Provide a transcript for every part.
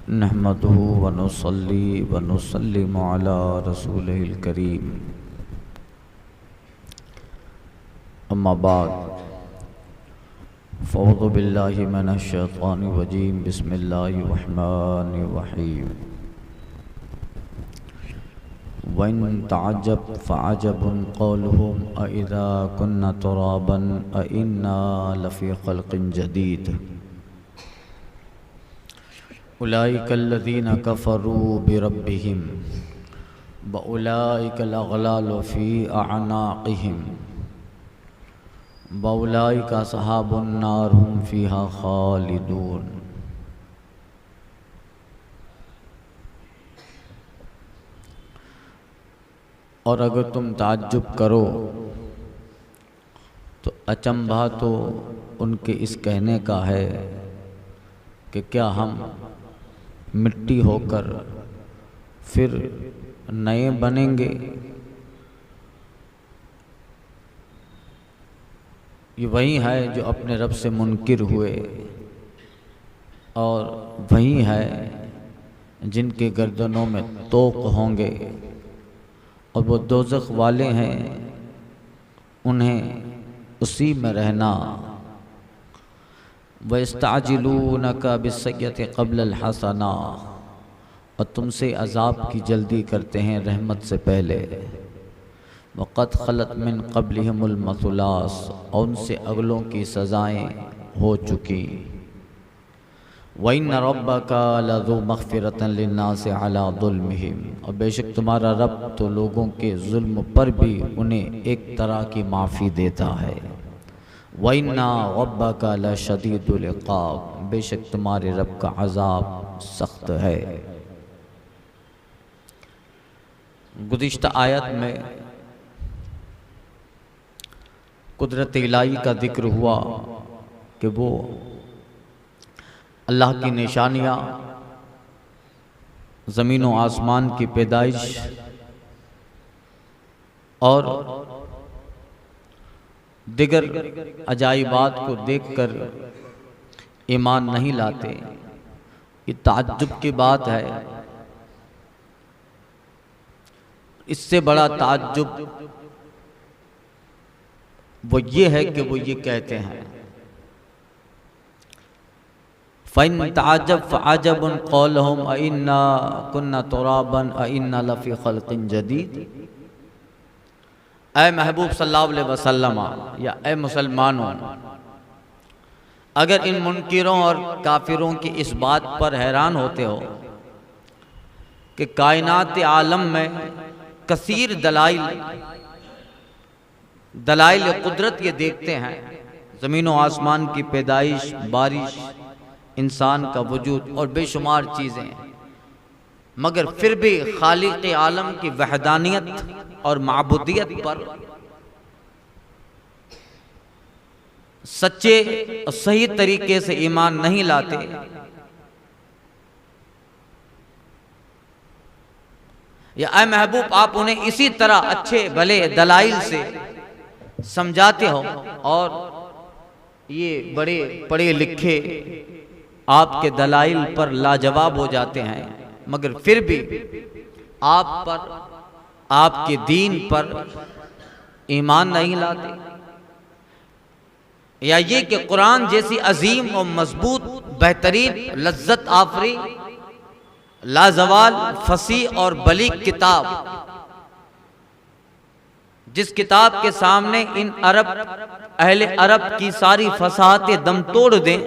नहमदुहु व नुसल्ली व नुसल्लिमु अला रसूलिहिल करीम। अम्मा बाद फ़अऊज़ु बिल्लाहि मिनश शैतानिर रजीम। बिस्मिल्लाहिर रहमानिर रहीम। वइन तअज्जब फ़अजबुन क़ौलुहुम अइज़ा कुन्ना तुराबन अइन्ना लफ़ी ख़ल्क़िन जदीद। उलाइकल्लज़ीना कफ़रू बिरब्बिहिम व उलाइकल अग़लालु फ़ी अअनाक़िहिम व उलाइका अस्हाबुन नार हुम फ़ीहा ख़ालिदून। और अगर तुम ताज्जुब करो तो अचंभा तो उनके इस कहने का है कि क्या हम मिट्टी होकर फिर नए बनेंगे। ये वही है जो अपने रब से मुनकिर हुए और वही है जिनके गर्दनों में तोक होंगे और वो दोज़ख वाले हैं, उन्हें उसी में रहना। वयस्तअजिलूनका बिस्सय्यति क़ब्लल हसना, और तुमसे अज़ाब की जल्दी करते हैं रहमत से पहले। वक़द ख़लत मिन क़ब्लिहिमुल मसलास, और उनसे अगलों की सज़ाएँ हो चुकी। वइन्न रब्बका लज़ू मग़फ़िरतन लिन्नासि अला ज़ुल्मिहिम, और बेशक तुम्हारा रब तो लोगों के जुल्म पर भी उन्हें एक तरह की माफ़ी देता है। वइन्ना रब्बका लशदीदुल इक़ाब, बेशक तुम्हारे रब का अज़ाब सख्त है। गुज़िश्ता आयत में कुदरत इलाही का जिक्र हुआ कि वो अल्लाह की निशानियाँ, ज़मीन व आसमान की पैदाइश और दिगर अजाइबात को देखकर ईमान नहीं लाते। ये ताज्जुब की बात है। इससे बड़ा ताज्जुब वो ये है कि वो ये कहते हैं फ़इन तअज्जब फ़अजबुन क़ौलुहुम अइन्ना कुन्ना तुराबन अइन्ना लफ़ी ख़ल्क़िन जदीद। ऐ महबूब सल्लल्लाहु अलैहि वसल्लम या ऐ मुसलमानों, अगर इन मुनकिरों और काफिरों की इस बात पर हैरान होते हो कि कायनात आलम में कसीर दलाइल कुदरत ये देखते हैं, ज़मीन व आसमान की पैदाइश, बारिश, इंसान का वजूद और बेशुमार चीज़ें, मगर फिर भी खालिक आलम की वहदानियत और माबूदियत पर सच्चे और सही तरीके से ईमान नहीं लाते। या ऐ महबूब, आप उन्हें इसी तरह अच्छे भले दलाइल से समझाते हो और ये बड़े पढ़े लिखे आपके दलाइल पर लाजवाब हो जाते हैं, मगर फिर भी आप पर, आपके दीन पर ईमान नहीं लाते। या ये कि कुरान जैसी अजीम और मजबूत, बेहतरीन, लज्जत आफरी, लाजवाल, फसी और बलीग किताब, जिस किताब के सामने इन अहले अरब की सारी फसाहतें दम तोड़ दें,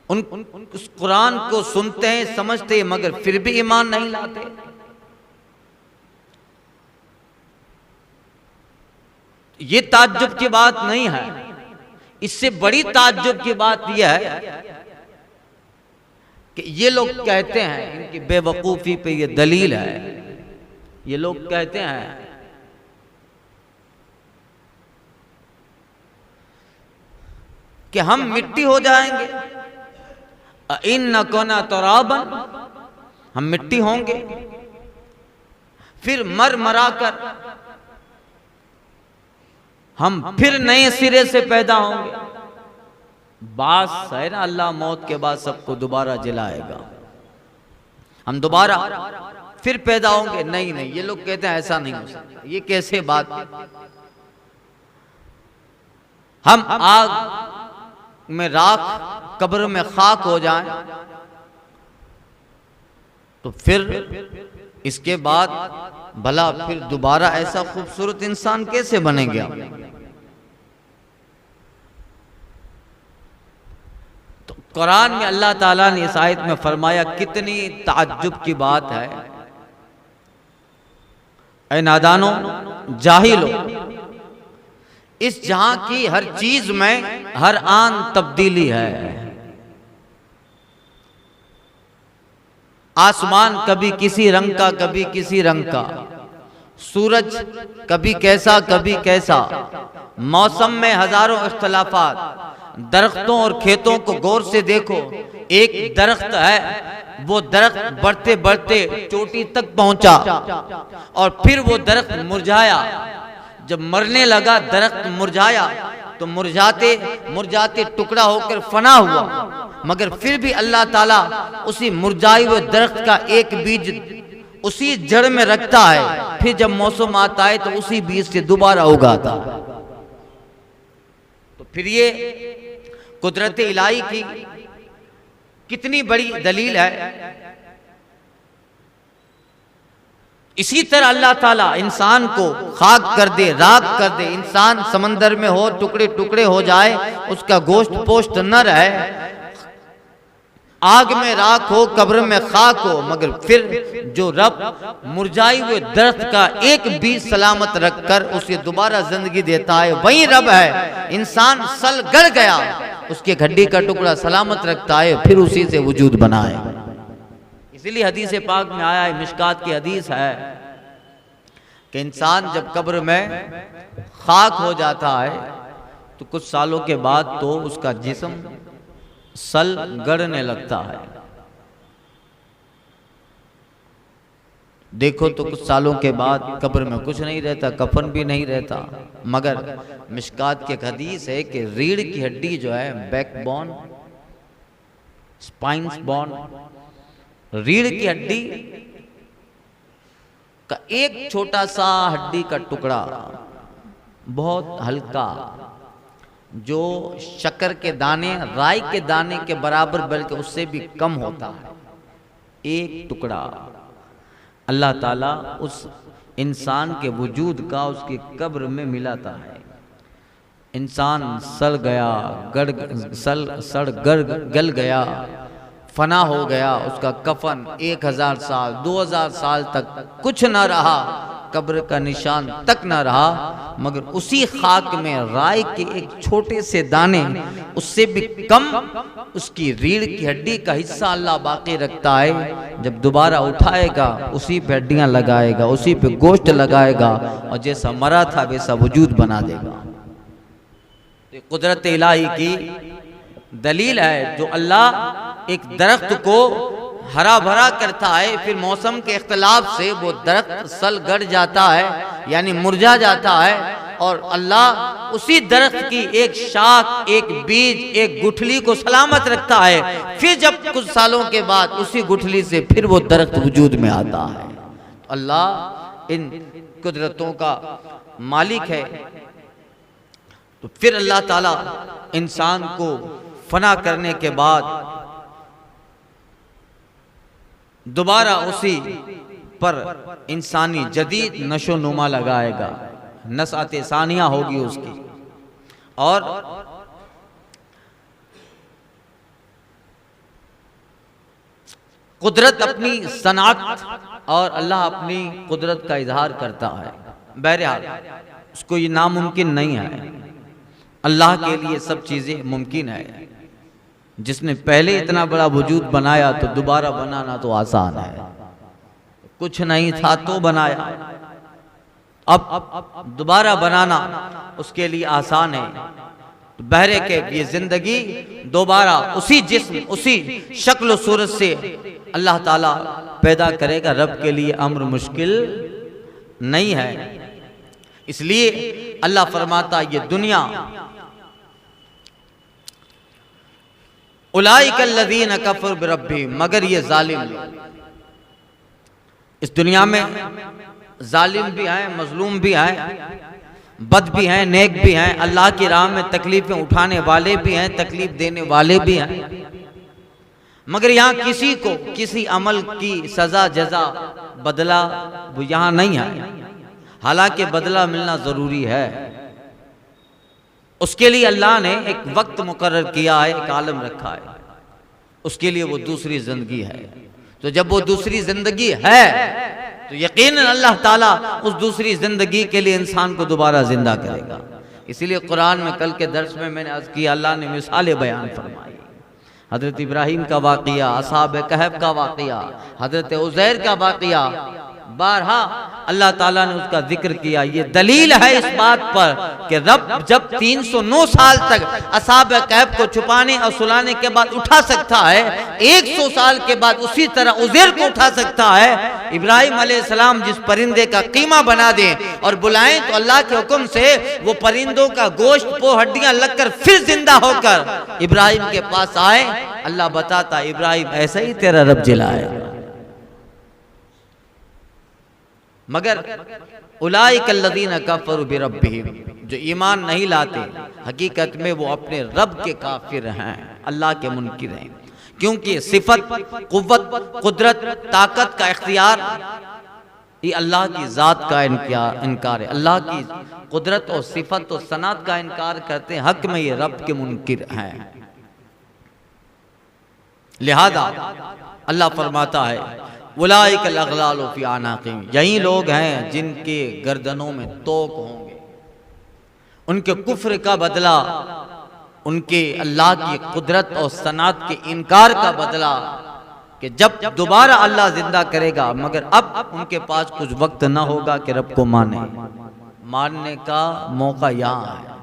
उस कुरान को सुनते हैं, समझते हैं, मगर फिर भी ईमान नहीं लाते। ये ताज्जुब की बात नहीं है। इससे बड़ी ताज्जुब की बात यह है कि ये लोग कहते हैं, इनकी बेवकूफ़ी पे ये दलील है, ये लोग कहते हैं कि हम मिट्टी हो जाएंगे, इन्ना कुन्ना तुराबन, हम मिट्टी होंगे, फिर मर मरा कर हम फिर नए सिरे से पैदा होंगे। बात है ना, अल्लाह मौत के बाद सबको दोबारा जिलाएगा, हम दोबारा फिर पैदा होंगे। नहीं नहीं, ये लोग कहते हैं ऐसा नहीं हो सकता, ये कैसे बात। हम आग में राख, कब्र में खाक हो जाएं तो फिर इसके बाद भला फिर दोबारा ऐसा खूबसूरत इंसान कैसे बनेंगे आप? तो कुरान में अल्लाह ताला ने इस आयत में फरमाया, कितनी ताज्जुब की बात है, ऐ नादानो जाहिलो, इस जहां की हर चीज में हर आन तब्दीली है। आसमान कभी किसी रंग का, कभी किसी रंग का, सूरज कभी कैसा कभी कैसा, मौसम में हजारों इख्तलाफात। दरख्तों और खेतों को गौर से देखो, एक दरख्त है, वो दरख्त बढ़ते बढ़ते चोटी तक पहुंचा और फिर वो दरख्त मुरझाया। जब मरने लगा दरख्त मुरझाया तो मुरझाते मुरझाते टुकड़ा होकर फना हुआ, मगर फिर भी अल्लाह ताला उसी मुरझाए हुए दरख्त का एक बीज उसी जड़ में रखता है, फिर जब मौसम आता है तो उसी बीज से दोबारा उगाता। तो फिर ये कुदरत इलाही की कितनी बड़ी दलील है। इसी तरह अल्लाह ताला इंसान को खाक कर दे, राख कर दे, इंसान समंदर में हो, टुकड़े टुकड़े हो जाए, उसका गोश्त पोश्त न रहे, आग में राख हो, कब्र में खाक हो, मगर फिर जो रब मुरझाए हुए दरख्त का एक बीज सलामत रखकर उसे दोबारा जिंदगी देता है, वही रब है। इंसान सल गड़ गया, उसके हड्डी का टुकड़ा सलामत रखता है, फिर उसी से वजूद बनाए। इसीलिए हदीस पाक में आया है, मिशकात की हदीस है कि इंसान जब कब्र में खाक हो जाता है तो कुछ सालों के बाद तो उसका जिस्म सल गड़ने लगता है। देखो तो कुछ सालों के बाद कब्र में कुछ नहीं रहता, कफन भी नहीं रहता, मगर मिशकात की एक हदीस है कि रीढ़ की हड्डी जो है, बैकबोन, स्पाइन्स बोन, रीढ़ की हड्डी का एक छोटा सा हड्डी का टुकड़ा बहुत हल्का, जो शक्कर के दाने, राई के दाने के बराबर बल्कि उससे भी कम होता है, एक टुकड़ा अल्लाह ताला उस इंसान के वजूद का उसकी कब्र में मिलाता है। इंसान सड़ गया, सड़ गल गया, फना हो गया, उसका कफन 1000 साल 2000 साल तक कुछ न रहा, कब्र का निशान तक न रहा, मगर उसी खाक में राई के एक छोटे से दाने, उससे भी कम उसकी रीढ़ की हड्डी का हिस्सा अल्लाह बाकी रखता है। जब दोबारा उठाएगा उसी पे हड्डियां लगाएगा, उसी पे गोश्त लगाएगा और जैसा मरा था वैसा वजूद बना देगा। तो कुदरत इलाही की दलील है, जो अल्लाह एक दरख्त को हरा भरा करता है, फिर मौसम के इख्तलाफ से वो दरख्त सल गड़ जाता है, यानी मुरझा जाता है, और अल्लाह उसी दरख्त की एक शाख, एक बीज, एक गुठली को सलामत रखता है। फिर जब कुछ सालों के बाद उसी गुठली से फिर वो दरख्त वजूद में आता है। तो अल्लाह इन कुदरतों का मालिक है। तो फिर अल्लाह ताला इंसान को फना करने के बाद दोबारा उसी पर इंसानी जदीद नशो नुमा लगाएगा, नसाते सानिया होगी उसकी, और कुदरत अपनी सनात और अल्लाह अपनी कुदरत का इजहार करता है। बहरहाल उसको ये नामुमकिन नहीं है, अल्लाह के लिए सब चीजें मुमकिन है। जिसने पहले इतना बड़ा वजूद बनाया तो दोबारा बनाना तो आसान है। कुछ नहीं था तो बनाया, अब दोबारा बनाना उसके लिए आसान है। तो बहरे के ये जिंदगी दोबारा उसी जिस्म, उसी शक्ल सूरत से अल्लाह ताला पैदा करेगा। रब के लिए अम्र मुश्किल नहीं है। इसलिए अल्लाह फरमाता ये दुनिया उलाइकल्लज़ीना कफ़रू बिरब्बिहिम, मगर ये जालिम लोग। इस दुनिया में जालिम भी हैं, मजलूम भी हैं, बद भी हैं, नेक भी हैं, अल्लाह की राह में तकलीफें उठाने वाले भी हैं, तकलीफ देने वाले भी हैं, मगर यहाँ किसी को किसी अमल की सजा जजा बदला वो यहाँ नहीं है। हालांकि बदला मिलना जरूरी है, उसके लिए अल्लाह ने एक वक्त मुकर्रर किया है, एक आलम रखा है, उसके लिए वो दूसरी जिंदगी है। तो जब वो दूसरी जिंदगी है तो यकीनन अल्लाह ताला उस दूसरी जिंदगी के लिए इंसान को दोबारा जिंदा करेगा। इसीलिए कुरान में कल के दर्स में मैंने अर्ज किया, अल्लाह ने मिसालें बयान फरमाई। हजरत इब्राहिम का वाक़िया, असहाब कहफ का वाक़िया, हजरत उज़ैर का वाक़िया, बारहा अल्लाह ताला ने उसका जिक्र किया। ये दलील है इस बात पर कि रब जब 309 साल तक असहाब कहफ को छुपाने और सुलाने के बाद उठा सकता है, 100 साल के बाद उसी तरह उज़ैर को उठा सकता है। इब्राहिम अलैहिस्सलाम जिस परिंदे का कीमा बना दें और बुलाएं तो अल्लाह के हुक्म से वो परिंदों का गोश्त पो हड्डियां लगकर फिर जिंदा होकर इब्राहिम के पास आए। अल्लाह बताता, इब्राहिम ऐसा ही तेरा रब जिलाएगा। मगर उलाइकल्लज़ीना कफ़रू बिरब्बिहिम, जो ईमान नहीं लाते हकीकत में वो अपने रब के काफिर हैं, अल्लाह के मुनकिर हैं। क्योंकि सिफत, कुव्वत, कुदरत, ताकत का इख्तियार ये अल्लाह की ज़ात का इनकार है। अल्लाह की कुदरत और सिफत और सनात का इनकार करते हैं, हक में ये रब के मुनकिर हैं। लिहाजा अल्लाह फरमाता है, उलाइकल अग़लालु फ़ी अनाक़िहिम, यही लोग हैं जिनके गर्दनों में तोक होंगे। उनके कुफ्र का बदला, उनके अल्लाह की कुदरत और सनात के इनकार का बदला कि जब दोबारा अल्लाह जिंदा करेगा, मगर अब उनके पास कुछ वक्त ना होगा कि रब को मानने का मौका यहाँ है।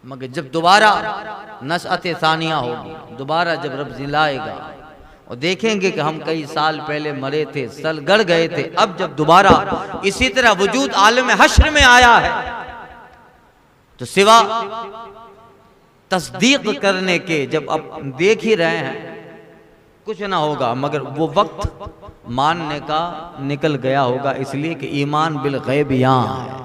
मगर जब दोबारा नशअत सानिया होगी, दोबारा जब रब जिलाएगा और देखेंगे कि हम कई साल पहले मरे थे, सल गड़ गए थे, अब जब दोबारा इसी तरह वजूद आलम हश्र में आया है तो सिवा तस्दीक करने के, जब अब देख ही रहे हैं कुछ ना होगा, मगर वो वक्त मानने का निकल गया होगा। इसलिए कि ईमान बिल गैब यहाँ है।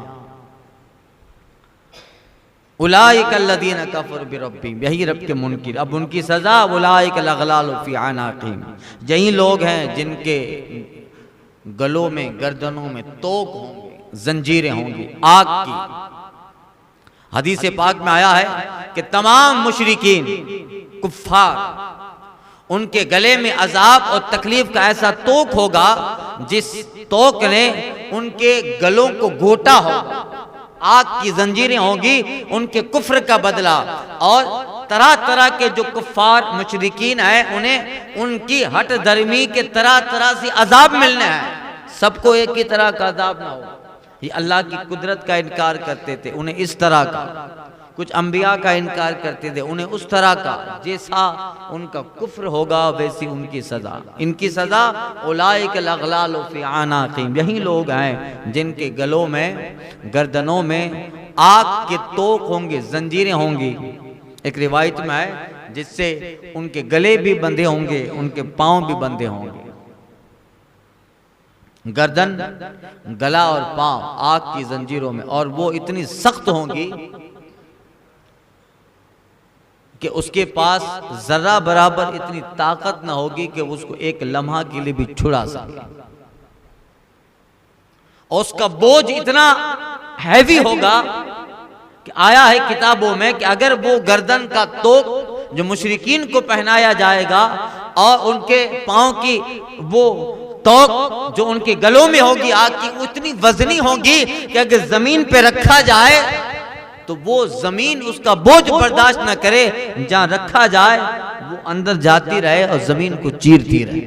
उलाइकल्लज़ीना कफ़रू बिरब्बिहिम, यही रब के मुनकिर। अब उनकी सजा उलाइकल अग़लालु फ़ी अनाक़िहिम, यही लोग हैं जिनके गलों में, गर्दनों में तोक होंगे, जंजीरें होंगी आग की। हदीस पाक में आया है कि तमाम मुशरिकीन कुफ्फार, उनके गले में अजाब और तकलीफ का ऐसा तोक होगा जिस तोक ने उनके गलों को घोटा होगा। आग की जंजीरें होगी उनके कुफ्र का बदला, और तरह तरह के जो कुफ्फार मुशरिकीन हैं उन्हें उनकी हट धर्मी के तरह तरह से अजाब मिलने हैं। सबको एक ही तरह का अजाब ना हो। ये अल्लाह की कुदरत का इनकार करते थे, उन्हें इस तरह का, कुछ अंबिया का इनकार करते थे, उन्हें उस तरह का। जैसा उनका कुफ्र होगा वैसी उनकी सजा। इनकी सजा उलाइकल अग़लालु फ़ी अनाक़िहिम, यही लोग हैं जिनके गलों में, गर्दनों में आग के तोक होंगे, जंजीरें होंगी। एक रिवायत में है जिससे उनके गले भी बंधे होंगे, उनके पांव भी बंधे होंगे। गर्दन, गला और पांव आग की जंजीरों में, और वो इतनी सख्त होंगी कि उसके पास जरा बराबर इतनी ताकत ना होगी कि उसको एक लम्हा के लिए भी छुड़ा सके। और उसका बोझ इतना हैवी होगा कि आया है किताबों में कि अगर वो गर्दन का तोक जो मुशरिकीन को पहनाया जाएगा और उनके पांव की वो तोक जो उनके गलों में होगी आग की, उतनी वजनी होगी कि अगर जमीन पे रखा जाए तो वो जमीन उसका बोझ बर्दाश्त न करे, जहां रखा जाए वो अंदर जाती रहे और जमीन को चीरती रहे,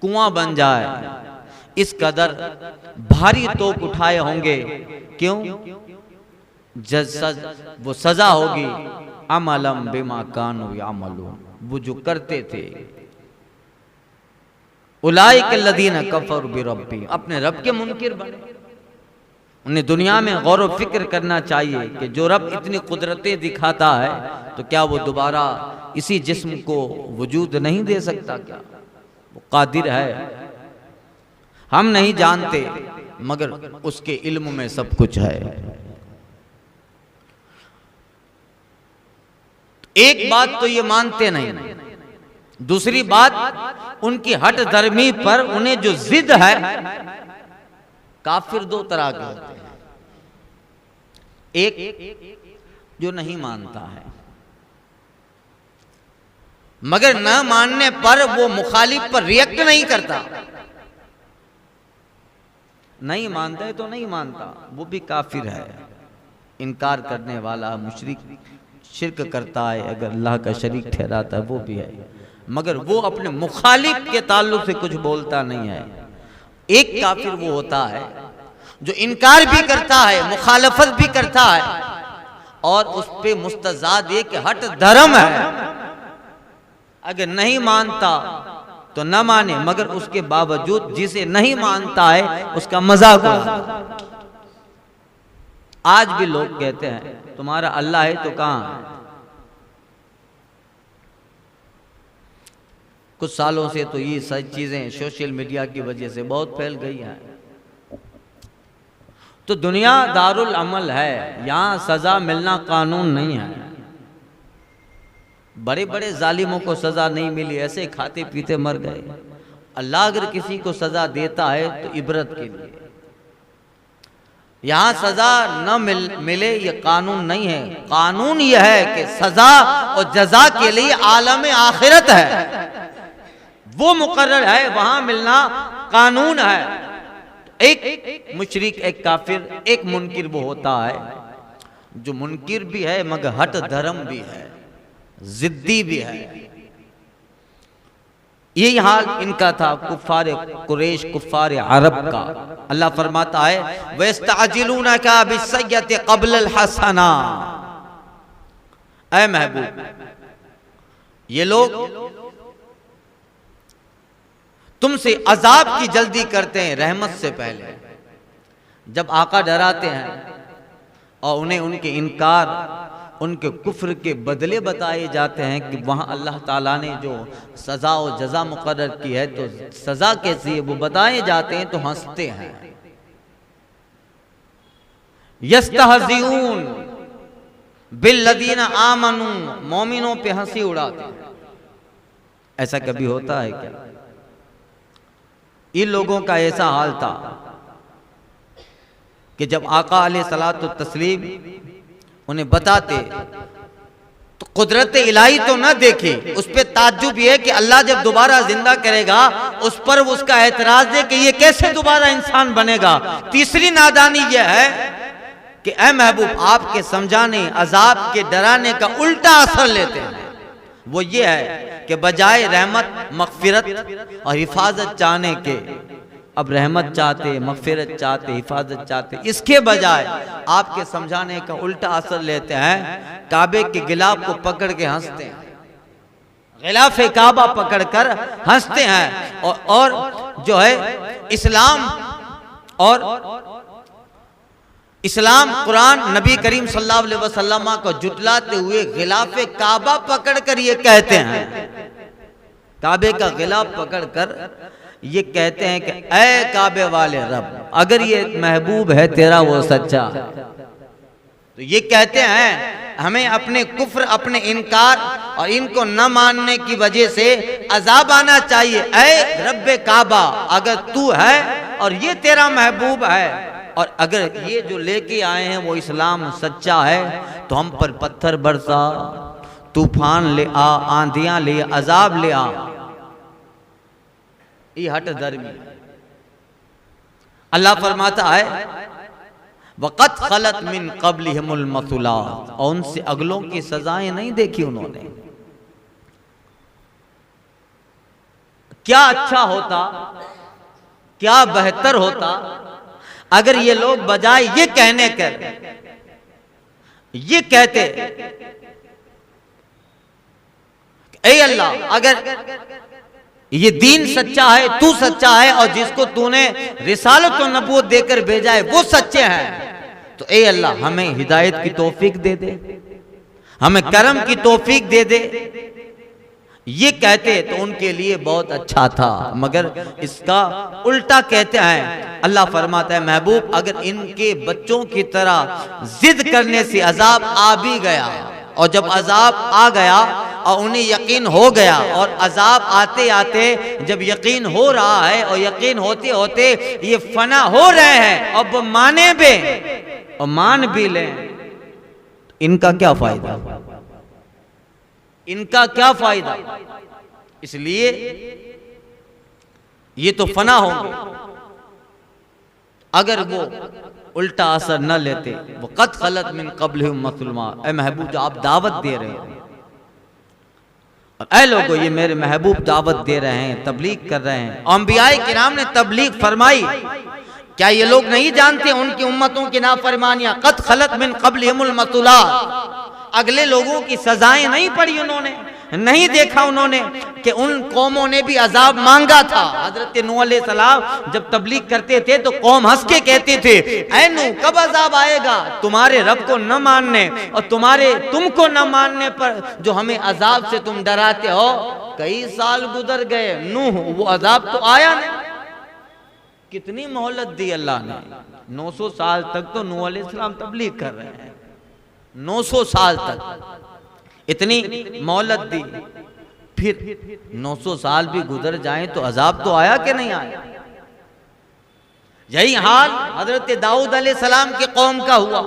कुआं बन जाए। इस कदर भारी तोक उठाए होंगे। क्यों? वो सजा होगी अमलम बिमा कानू यामलून, वो जो करते थे। उलाइकल्लज़ीना कफ़रू बिरब्बिहिम, अपने रब के मुनकिर बने। उन्हें दुनिया में गौर व फिक्र करना चाहिए कि जो रब इतनी कुदरतें दिखाता है तो क्या वो दोबारा इसी जिस्म को वजूद नहीं दे सकता? क्या वो कादिर है? हम नहीं जानते मगर उसके इल्म में सब कुछ है। एक बात तो ये मानते नहीं, दूसरी बात उनकी हट धर्मी पर उन्हें जो जिद है, काफिर दो तरह के होते हैं। एक जो नहीं मानता है मगर न मानने पर वो मुखालिफ पर रिएक्ट नहीं करता, नहीं मानता है तो नहीं मानता, वो भी काफिर है, इनकार करने वाला, मुशरिक, शिर्क करता है, अगर अल्लाह का शरीक ठहराता है वो भी है, मगर वो अपने मुखालिफ के ताल्लुक से कुछ बोलता नहीं है। एक काफिर वो होता है जो इनकार भी करता है, मुखालफत भी करता है और उस पे मुस्तजाद ये कि हट धर्म है, अगर नहीं मानता तो न माने, मगर उसके बावजूद जिसे नहीं मानता है उसका मजाक उड़ाता। आज भी लोग कहते हैं तुम्हारा अल्लाह है तो कहां है? कुछ सालों से तो ये सारी चीजें सोशल मीडिया की वजह से बहुत फैल गई हैं। तो दुनिया दारुल अमल है, यहां सजा मिलना कानून नहीं है। बड़े बड़े जालिमों को सजा नहीं मिली, ऐसे खाते पीते मर गए। अल्लाह अगर किसी को सजा देता है तो इबरत के लिए, यहां सजा न मिले ये कानून नहीं है। कानून यह है कि सजा और जजा के लिए आलम आखिरत है, वो मुकर्रर है, वहां मिलना कानून है। एक मुशरिक, एक काफिर, एक मुनकिर वो होता है जो मुनकिर भी है मगर हट धर्म भी है, जिद्दी भी है। यही हाल इनका था, कुफ्फार कुरैश, कुफ्फार अरब का। अल्लाह फरमाता है वयस्तअजिलूनका बिस्सय्यति क़ब्ल हसना, ऐ महबूब ये लोग तुमसे अजाब की जल्दी करते हैं रहमत से पहले। जब आका डराते हैं और उन्हें उनके इनकार, उनके कुफ्र के बदले बताए जाते हैं कि वहां अल्लाह ताला ने जो सजा और जजा मुकर्रर की है तो सजा कैसी है वो बताए जाते हैं तो हंसते हैं। यस्तहज़िऊन बिल्लदीना आमनू, मोमिनों पे हंसी उड़ाते हैं। ऐसा कभी होता है क्या? इन लोगों का ऐसा हाल था कि जब आका अलैहिस्सलातु तस्लीम उन्हें बताते तो कुदरत इलाही तो न देखे, उस पर ताज्जुब ये है कि अल्लाह जब दोबारा जिंदा करेगा उस पर उसका एतराज है कि ये कैसे दोबारा इंसान बनेगा। तीसरी नादानी यह है कि ऐ महबूब आपके समझाने, अजाब के डराने का उल्टा असर लेते हैं। वो ये है कि बजाय रहमत, मगफिरत और हिफाजत चाहने के अब रहमत चाहते, मगफिरत चाहते, हिफाजत चाहते, इसके बजाय आपके समझाने का उल्टा असर लेते हैं। काबे के गिलाफ को पकड़ के हंसते हैं, गिलाफे काबा पकड़कर हंसते हैं और जो है इस्लाम, कुरान, नबी करीम सल्लल्लाहु अलैहि वसल्लम को जुटलाते हुए गिलाफे काबा पकड़कर ये कहते हैं, काबे का गिलाफ पकड़कर ये कहते हैं कि ऐ काबे वाले रब, अगर ये महबूब है तेरा वो सच्चा, तो ये कहते हैं हमें अपने कुफ्र, अपने इनकार और इनको न मानने की वजह से अजाब आना चाहिए। ऐ रब्बे काबा, अगर तू है और ये तेरा महबूब है और अगर ये जो लेके आए हैं वो इस्लाम सच्चा है तो हम पर पत्थर बरसा, तूफान ले आ, आंधियां ले, अजाब ले आ। ये हट धर्मी। अल्लाह फरमाता है वक़द खलत मिन क़ब्लिहिमुल मसुलात, और उनसे अगलों की सजाएं नहीं देखी उन्होंने। क्या अच्छा होता, क्या बेहतर होता अगर ये लोग बजाय ये कहने कर ये कहते ऐ अल्लाह, अगर ये दीन सच्चा है, तू सच्चा है, और जिसको तूने रिसालत और नबूवत देकर भेजा है वो सच्चे हैं। तो ए अल्लाह हमें हिदायत की तौफीक दे दे, हमें करम की तौफीक दे दे। ये कहते तो उनके लिए बहुत अच्छा था, मगर इसका उल्टा कहते हैं। अल्लाह फरमाता है महबूब अगर इनके बच्चों की तरह जिद करने से अजाब आ भी गया, और जब अजाब आ गया और उन्हें यकीन हो गया, और अजाब आते आते जब यकीन हो रहा है और यकीन होते होते ये फना हो रहे हैं, अब वो माने भी और मान भी लें, इनका क्या फायदा, इनका क्या फायदा। इसलिए ये तो फना होंगे अगर वो उल्टा असर न लेते। वो कद खलत मिन क़ब्लिहिम मसलमा, ए महबूब जो आप दावत दे रहे हैं, और ऐ लोगों ये मेरे महबूब दावत दे रहे हैं, तबलीग कर रहे हैं, अंबियाए किराम ने तबलीग फरमाई, क्या ये लोग नहीं जानते उनकी उम्मतों की नाफरमानियां कद खलत मिन क़ब्लिहिमुल मसलात, अगले लोगों की सजाएं नहीं पड़ी उन्होंने, नहीं देखा उन्होंने कि उन कौमों ने भी अजाब मांगा था। हजरत नूह अलैहिस्सलाम जब तबलीग करते थे तो कौम हंस के कहते थे ऐ नूह कब अजाब आएगा, तुम्हारे रब को न मानने और तुमको न मानने पर जो हमें अजाब से तुम डराते हो। कई साल गुजर गए, नूह वो अजाब तो आया नहीं। कितनी मोहलत दी अल्लाह ने, 900 साल तक तो नूह अलैहिस्सलाम तबलीग कर रहे हैं, 900 साल तक इतनी मोहलत दी। फिर 900 साल भी गुजर जाएं तो अजाब तो आया कि नहीं आया। यही हाल हजरत दाऊद अलैहिस्सलाम के कौम का हुआ।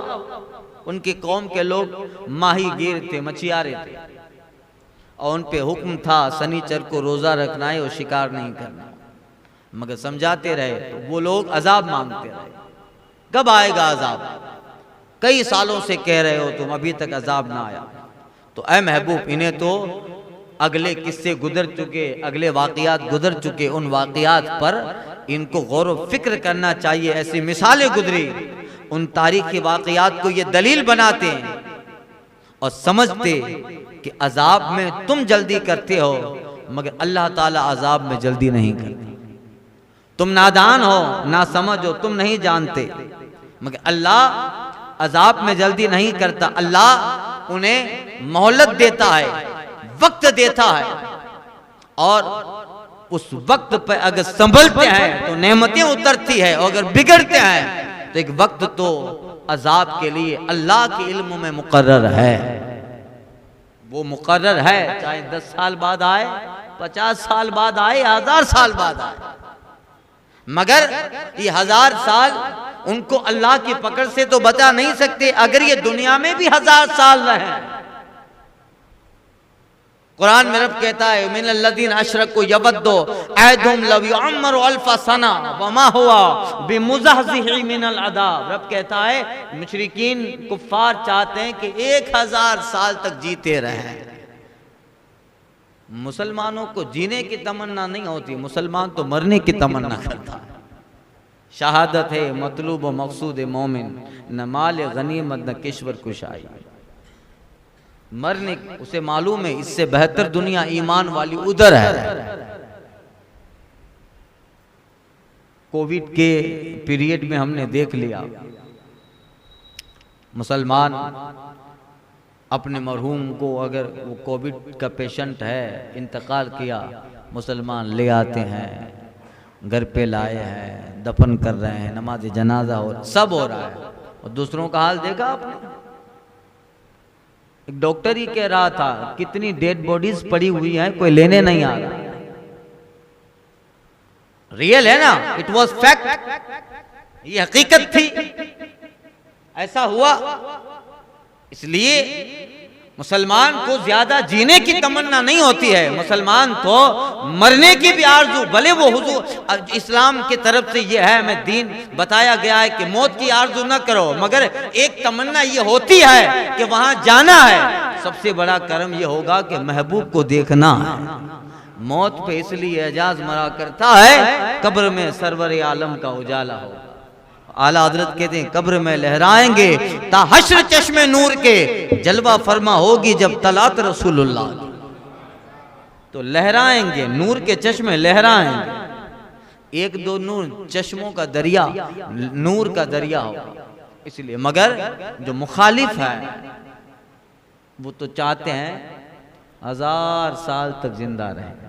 उनके कौम के लोग माहीगीर थे, मछियारे थे, और उन पे हुक्म था शनिचर को रोजा रखना है और शिकार नहीं करना, मगर समझाते रहे तो वो लोग अजाब मांगते रहे। कब आएगा अजाब, कई सालों से कह रहे हो तुम, अभी तक अजाब ना आया। तो ऐ महबूब इन्हें तो अगले किस्से गुजर चुके, अगले वाक़ियात गुजर चुके, उन वाक़ियात पर इनको गौर व फिक्र करना चाहिए। ऐसी मिसालें गुजरी, उन तारीखी वाक़ियात को ये दलील बनाते हैं और समझते कि अजाब में तुम जल्दी करते हो मगर अल्लाह ताला अजाब में जल्दी नहीं करते। तुम नादान हो, ना समझ हो, तुम नहीं जानते, मगर अल्लाह अजाब में जल्दी नहीं करता। अल्लाह उन्हें मोहलत देता है, वक्त देता है, और उस वक्त पर अगर संभलते हैं तो नेमतें उतरती है, और अगर बिगड़ते हैं तो एक वक्त तो अजाब के लिए अल्लाह के इल्म में मुकर्रर है। वो मुकर्रर है, चाहे 10 साल बाद आए, 50 साल बाद आए, 1000 साल बाद आए, मगर ये 1000 साल उनको अल्लाह की पकड़ से तो बचा नहीं सकते अगर ये दुनिया में भी 1000 साल रहे। कुरान में रब कहता है मिनल्लज़ीना अशरकू यवद्दु अहदुहुम लव युअम्मरु अल्फ़ सना वमा हुवा बिमुज़हज़िही मिनल अज़ाब। रब कहता है मुशरिकीन कुफ्फार चाहते हैं कि 1000 साल तक जीते रहें। मुसलमानों को जीने की तमन्ना नहीं होती, मुसलमान तो मरने की तमन्ना करता है। शहादत है मतलूब व मकसूद मोमिन, न माल गनीमत न किश्वर कुशाई। मरने उसे मालूम है इससे बेहतर दुनिया ईमान वाली उधर है। कोविड के पीरियड में हमने देख लिया, मुसलमान अपने मरहूम को, अगर वो कोविड का पेशेंट है, इंतकाल किया, मुसलमान ले आते हैं, घर पे लाए हैं, दफन कर रहे हैं, नमाज जनाजा हो, सब हो रहा है। और दूसरों का हाल देखा आपने? एक डॉक्टर ही कह रहा था कितनी डेड बॉडीज पड़ी हुई हैं, कोई लेने नहीं आ रहा। रियल है ना, इट वॉज फैक्ट, ये हकीकत थी, ऐसा हुआ। इसलिए मुसलमान को ज्यादा जीने की तमन्ना नहीं होती है, मुसलमान तो मरने की भी आरजू, भले वो हुजूर इस्लाम की तरफ से ये है, हमें दीन बताया गया है कि मौत की आरजू न करो, मगर एक तमन्ना ये होती है कि वहां जाना है। सबसे बड़ा कर्म ये होगा कि महबूब को देखना है। मौत पे इसलिए एजाज मरा करता है कब्र में सरवर आलम का उजाला हो। आला हजरत कहते हैं कब्र में लहराएंगे ता हश्र चश्मे नूर के, जलवा फरमा होगी जब तलात रसूलुल्लाह। तो लहराएंगे, नूर के चश्मे लहराएंगे। एक दो नूर चश्मों का दरिया नूर का दरिया होगा। इसलिए मगर जो मुखालिफ है वो तो चाहते हैं 1000 साल तक जिंदा रहे।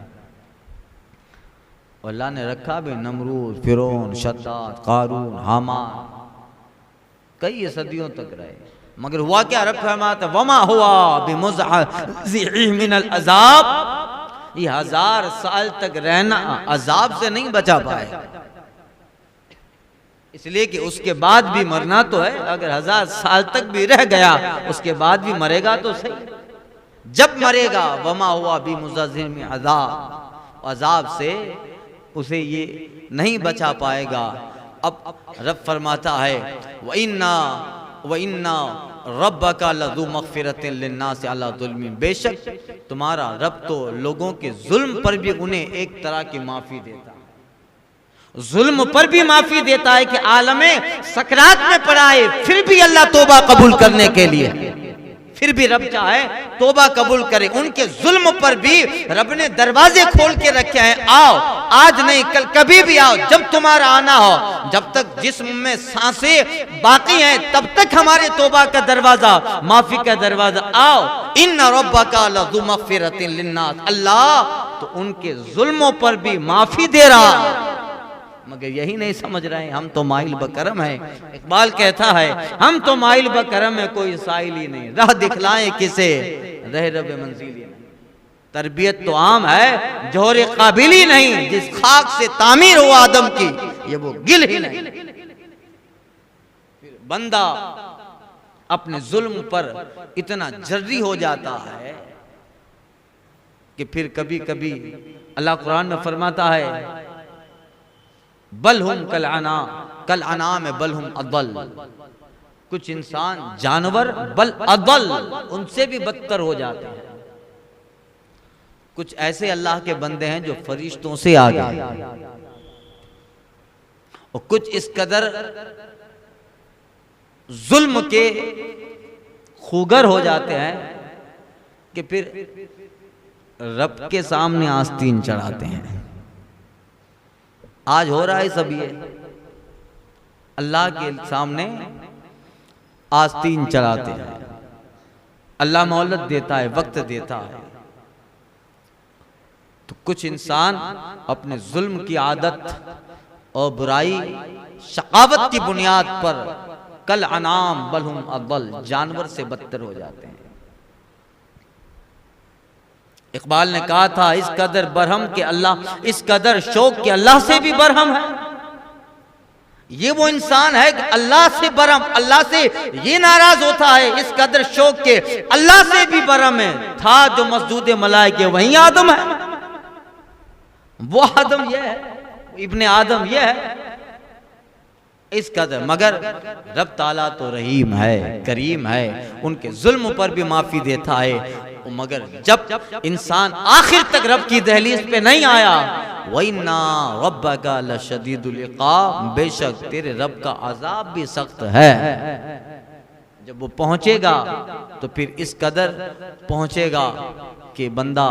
अल्लाह ने रखा भी नमरूद, फिरौन, शद्दाद, कारून, हामान कई सदियों तक रहे, मगर हुआ क्या? रब फरमाता वमा हुआ बिमुज़अज़िज़ि मिनल अज़ाब, ये 1000 साल तक रहना अजाब से नहीं बचा पाए। इसलिए कि उसके बाद भी मरना तो है। अगर 1000 साल तक भी रह गया उसके बाद भी मरेगा तो सही। जब मरेगा वमा हुआ बिमुज़अज़िज़ि मिन अज़ाब, अजाब से उसे ये नहीं बचा पाएगा। अब रब फरमाता है व इन्ना रब्बका लज़ू मग़फ़िरतिन लिन्नास अला ज़ुल्मिहिम, बेशक तुम्हारा रब तो लोगों के जुल्म पर भी उन्हें एक तरह की माफी देता है। जुल्म पर भी माफी देता है कि आलमे सकरात में पड़ा है, फिर भी अल्लाह तौबा कबूल करने के लिए, फिर भी रब चाहे तौबा कबूल करे। उनके जुल्म पर भी रब ने दरवाजे खोल के रखे हैं, आओ, आज नहीं कल कभी भी आओ, जब तुम्हारा आना हो। जब तक जिस्म में सांसें बाकी हैं तब तक हमारे तौबा का दरवाजा, माफी का दरवाजा, आओ। इन्ना रब्बका लज़ू मग़फ़िरतिन लिन्नास, अल्लाह तो उनके जुल्मों पर भी माफी दे रहा, मगर यही नहीं समझ रहे हैं। हम तो माइल बकरम है। इकबाल कहता है हम तो माइल बकरम है, कोई साइल ही नहीं, राह दिखलाए किसे रह रब मंजिली नहीं। तरबियत तो आम है, जोहरे काबिल ही नहीं, जिस खाक से तामीर हो आदम की ये वो गिल ही नहीं। बंदा अपने जुल्म पर इतना जर्री हो जाता है कि फिर कभी कभी अल्लाह कुरान में फरमाता है बल हुम कल अनाम बल हुम अदल, कुछ इंसान जानवर बल अदल उनसे भी बदतर हो जाते हैं। कुछ ऐसे अल्लाह के बंदे हैं जो फरिश्तों से आगे, और कुछ इस कदर जुल्म के खूगर हो जाते हैं कि फिर रब के सामने आस्तीन चढ़ाते हैं। आज हो रहा है सब ये, अल्लाह के सामने आस्तीन चढ़ाते हैं। अल्लाह मोहलत देता है, वक्त देता है, तो कुछ इंसान अपने जुल्म की आदत और बुराई शकावत की बुनियाद पर कल अनाम बल हुम अदल, जानवर से बदतर हो जाते हैं। इकबाल ने कहा था इस कदर बरहम के अल्लाह, इस कदर शौक के अल्लाह से भी बरहम है। ये वो इंसान है कि अल्लाह से बरहम, अल्लाह से ये नाराज होता है, इस कदर शौक के अल्लाह से भी बरहम है। था जो मस्जूद मलाइके वही आदम है, वो आदम ये है, इब्ने आदम ये है, इस कदर। मगर रब ताला तो रहीम है, करीम है, उनके जुल्म पर भी माफी देता है। मगर जब इंसान आखिर तक रब की दहलीज पे नहीं आया, वइन्ना रब्बका लशदीदुल इक़ाब, बेशक तेरे रब का अजाब भी सख्त है। जब वो पहुंचेगा तो फिर इस कदर पहुंचेगा कि बंदा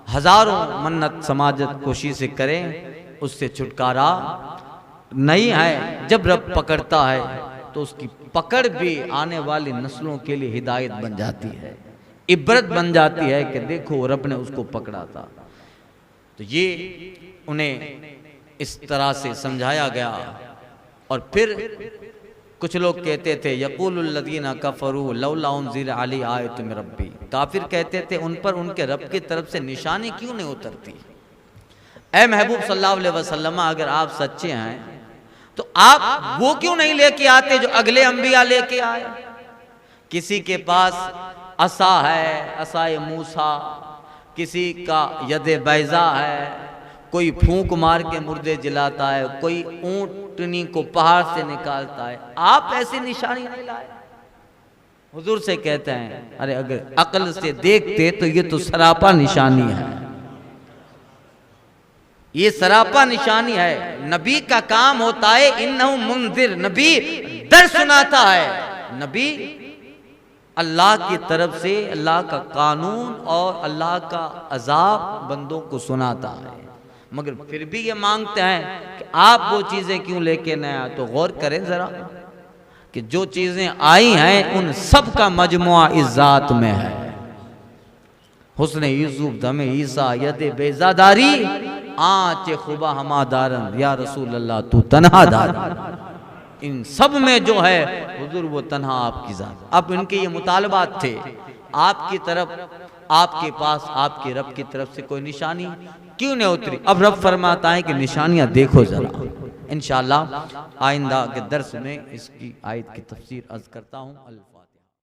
हजारों मन्नत समाजत कोशिश से करे, उससे छुटकारा नहीं है। जब रब पकड़ता है तो उसकी पकड़ भी आने वाली नस्लों के लिए हिदायत बन जाती है, इबरत बन जाती है कि देखो रब ने उसको पकड़ा था। तो ये उन्हें इस तरह से समझाया गया। और फिर कुछ लोग कहते थे यक़ूलुल लज़ीना कफ़रू लौला उन्ज़िला अलैहि आयतुम मिर रब्बी, काफिर कहते थे उन पर उनके रब की तरफ से निशानी क्यों नहीं उतरती। ऐ महबूब सल्लल्लाहु अलैहि वसल्लम, अगर आप सच्चे हैं तो आप वो क्यों नहीं लेके आते जो अगले अंबिया लेके आए। किसी के पास असा है, असाए मूसा, किसी का यदे बैजा है, कोई फूंक मार के मुर्दे जलाता है, कोई ऊंटनी को पहाड़ से निकालता है, आप ऐसी निशानी नहीं लाए। हुजूर से कहते हैं अरे अगर अक्ल से देखते तो ये तो सरापा निशानी है, ये सरापा निशानी है। नबी का काम होता है इन्नहु मुंज़िर, नबी डर सुनाता है, नबी अल्लाह की तरफ से अल्लाह का कानून और अल्लाह का अजाब बंदों को सुनाता है, मगर फिर भी ये मांगते हैं कि आप वो चीज़ें क्यों लेके न आए। तो गौर करें ज़रा कि जो चीज़ें आई हैं उन सब का मजमुआ इस ज़ात में है। हुस्न यूसुफ दमे ईसा यदे बेजादारी आँच खुबा हमादारन या रसूल अल्लाह तू तन्हादार। इन सब में जो है हुजूर वो तन्हा आपकी ज़ात। अब इनके ये मुतालबात थे आपकी तरफ, आपके पास आपके रब की तरफ से कोई निशानी क्यों नहीं उतरी। अब रब फरमाता है कि निशानियां देखो जरा। इंशाअल्लाह आइंदा के दर्स में इसकी आयत की तफसीर अर्ज करता हूँ।